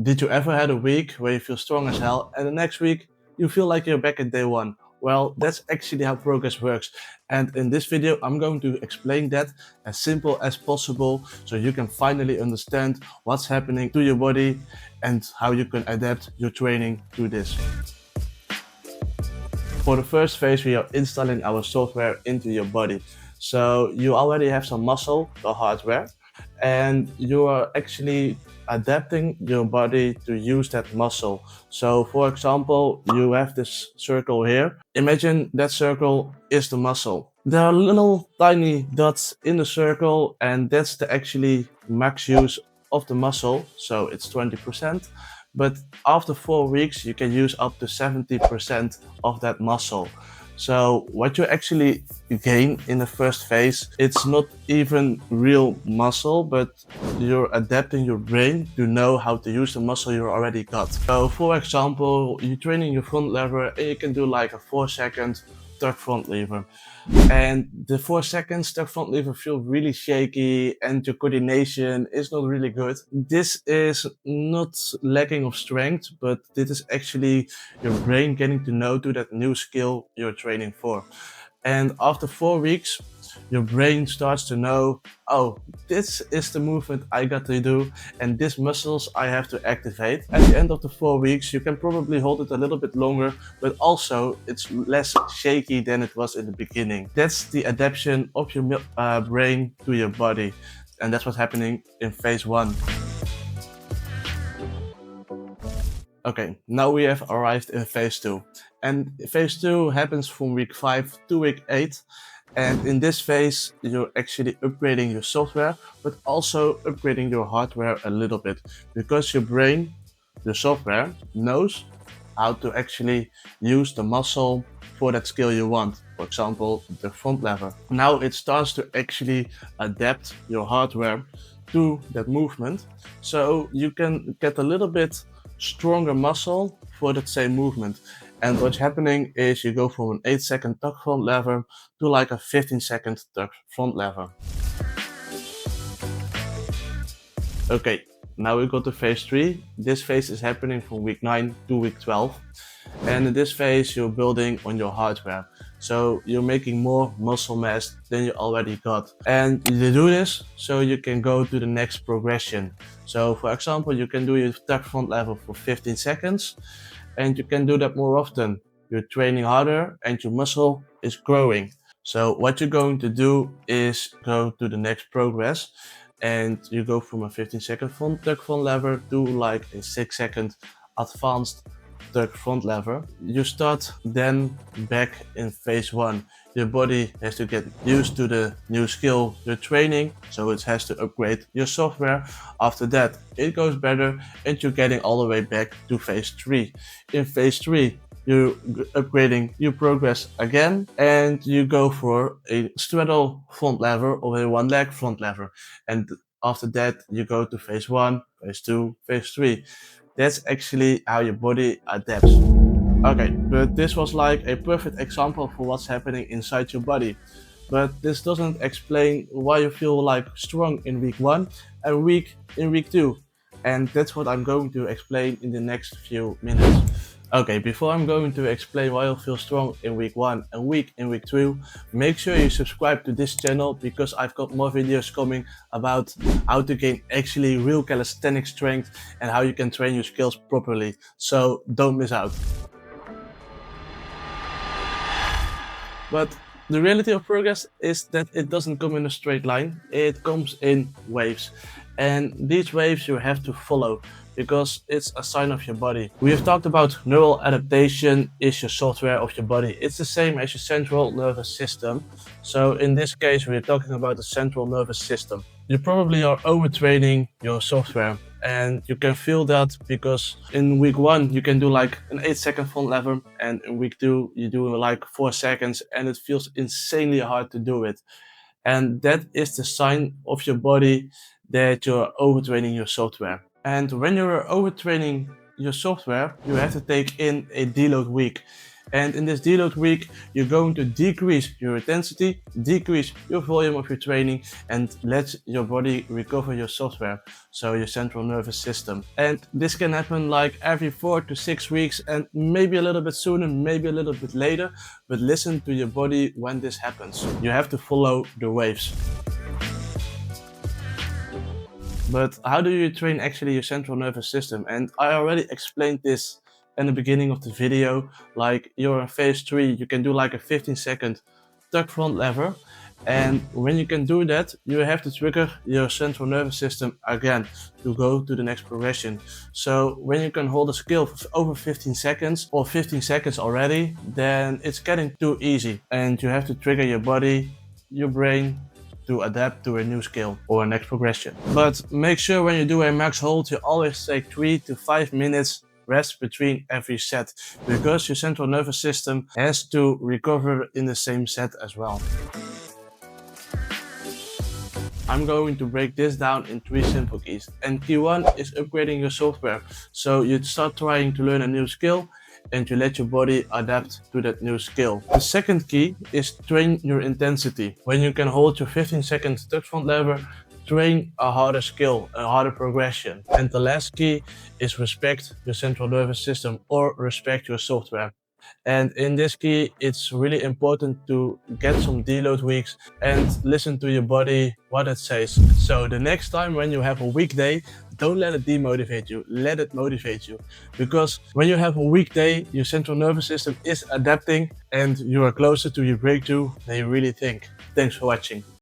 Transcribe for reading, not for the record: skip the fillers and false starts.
Did you ever had a week where you feel strong as hell and the next week you feel like you're back at day one? Well, that's actually how progress works. And in this video, I'm going to explain that as simple as possible so you can finally understand what's happening to your body and how you can adapt your training to this. For the first phase, we are installing our software into your body. So you already have some muscle, the hardware, and you are actually adapting your body to use that muscle. So for example, you have this circle here. Imagine that circle is the muscle. There are little tiny dots in the circle, and that's the actually max use of the muscle. So it's 20%. But after 4 weeks, you can use up to 70% of that muscle. So what you actually gain in the first phase, it's not even real muscle, but you're adapting your brain to know how to use the muscle you already got. So for example, you're training your front lever and you can do like a 4-second tuck front lever. And the 4 seconds tuck front lever feel really shaky and your coordination is not really good. This is not lacking of strength, but this is actually your brain getting to know to that new skill you're training for. And after 4 weeks, your brain starts to know, oh, this is the movement I got to do and these muscles I have to activate. At the end of the 4 weeks, you can probably hold it a little bit longer, but also it's less shaky than it was in the beginning. That's the adaptation of your brain to your body. And that's what's happening in phase 1. Okay, now we have arrived in phase 2. And phase 2 happens from week 5 to week 8. And in this phase, you're actually upgrading your software, but also upgrading your hardware a little bit, because your brain, the software, knows how to actually use the muscle for that skill you want. For example, the front lever. Now it starts to actually adapt your hardware to that movement, so you can get a little bit stronger muscle for that same movement. And what's happening is you go from an 8-second tuck front lever to like a 15-second tuck front lever. Okay, now we go to phase 3. This phase is happening from week 9 to week 12. And in this phase, you're building on your hardware. So you're making more muscle mass than you already got. And you do this so you can go to the next progression. So for example, you can do your tuck front lever for 15 seconds. And you can do that more often. You're training harder and your muscle is growing. So what you're going to do is go to the next progress, and you go from a 15-second tuck front lever to like a 6-second advanced tuck front lever. You start then back in phase 1. Your body has to get used to the new skill you're training, so it has to upgrade your software. After that, it goes better and you're getting all the way back to phase 3. In phase 3, you're upgrading your progress again, and you go for a straddle front lever or a 1-leg front lever. And after that, you go to phase 1, phase 2, phase 3. That's actually how your body adapts. Okay, but this was like a perfect example for what's happening inside your body. But this doesn't explain why you feel like strong in week 1 and weak in week 2. And that's what I'm going to explain in the next few minutes. Okay, before I'm going to explain why you feel strong in week 1 and weak in week 2, make sure you subscribe to this channel, because I've got more videos coming about how to gain actually real calisthenic strength and how you can train your skills properly. So don't miss out. But the reality of progress is that it doesn't come in a straight line, it comes in waves. And these waves you have to follow, because it's a sign of your body. We have talked about neural adaptation is your software of your body. It's the same as your central nervous system. So in this case, we're talking about the central nervous system. You probably are overtraining your software, and you can feel that because in week 1 you can do like an 8-second front lever, and in week 2 you do like 4 seconds and it feels insanely hard to do it. And that is the sign of your body that you're overtraining your software. And when you're overtraining your software, you have to take in a deload week. And in this deload week, you're going to decrease your intensity, decrease your volume of your training, and let your body recover your software, so your central nervous system. And this can happen like every 4 to 6 weeks, and maybe a little bit sooner, maybe a little bit later, but listen to your body when this happens. You have to follow the waves. But how do you train actually your central nervous system? And I already explained this in the beginning of the video. Like, you're in phase 3, you can do like a 15-second tuck front lever. And when you can do that, you have to trigger your central nervous system again to go to the next progression. So when you can hold a skill for over 15 seconds or 15 seconds already, then it's getting too easy. And you have to trigger your body, your brain, to adapt to a new skill or a next progression. But make sure when you do a max hold, you always take 3 to 5 minutes rest between every set, because your central nervous system has to recover in the same set as well. I'm going to break this down in 3 simple keys. And key 1 is upgrading your software. So you start trying to learn a new skill and you let your body adapt to that new skill. The second key is train your intensity. When you can hold your 15-second tuck front lever, train a harder skill, a harder progression. And the last key is respect your central nervous system, or respect your software. And in this key, it's really important to get some deload weeks and listen to your body, what it says. So the next time when you have a weak day, don't let it demotivate you, let it motivate you. Because when you have a weak day, your central nervous system is adapting and you are closer to your breakthrough than you really think. Thanks for watching.